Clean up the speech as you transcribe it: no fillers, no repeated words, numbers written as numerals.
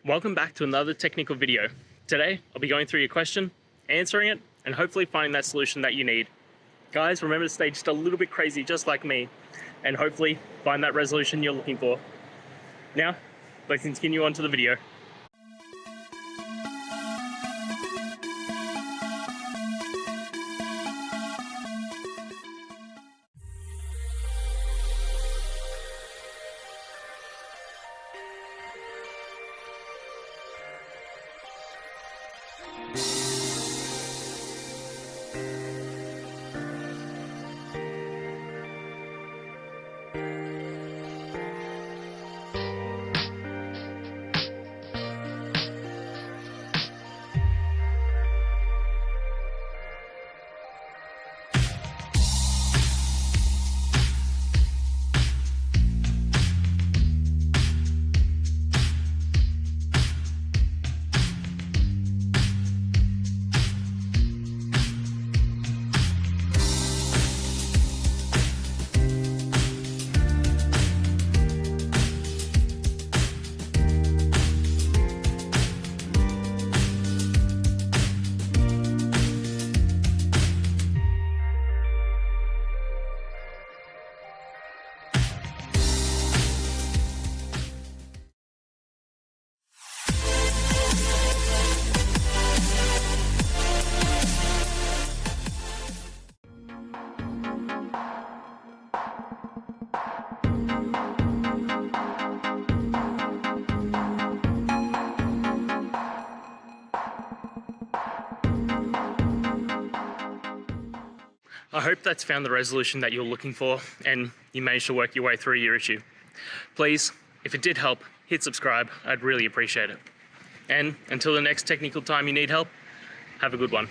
Welcome back to another technical video. Today, I'll be going through your question, answering it, and hopefully finding that solution that you need. Guys, remember to stay just a little bit crazy, just like me, and hopefully find that resolution you're looking for. Now, let's continue on to the video. I hope that's found the resolution that you're looking for and you managed to work your way through your issue. Please, if it did help, hit subscribe. I'd really appreciate it. And until the next technical time you need help, have a good one.